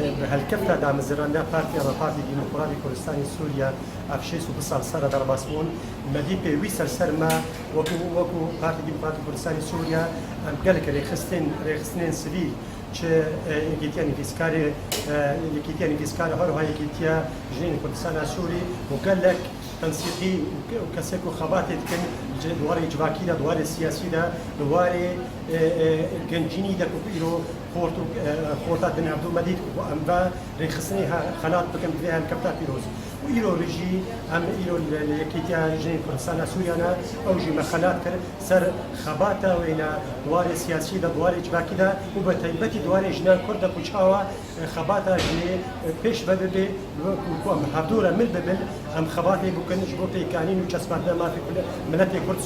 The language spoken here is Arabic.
هالكفة دعم الزراندا بارتي ديمقراطي كردستان سوريا افشيس وبصال سارة درباسمون مديبي ويسر سرما وكو بارتي ديمقراطي كردستان سوريا ام قالك ريخستنين سبيل چه یکیتیانی فیسکاری هر های یکیتیا جنین کردستان سوری وقالك تنسيقي وكسيكو خباتي كان دوار اجباكي دا دوار سياسي دا دوار الجنجيني دا كوبيرو خورتا بن عبد المجيد وامبا ريخصنيها خلاط بكم فيها الكابتن بيروز وإيرو رجي ام إيرو الكيتيا جنين كردستان سوريانا اوجي مخالات كر سر خباتا وينا دوار سياسي دا دوار اجباكي دا وبتيبتي دوار جنان كرد كوچاوا خباتا جني پیش ببه وكم هدورا من ببل ام خباتي بكن جبوتي كانين وجسمتنا ما في كل ملتي كرد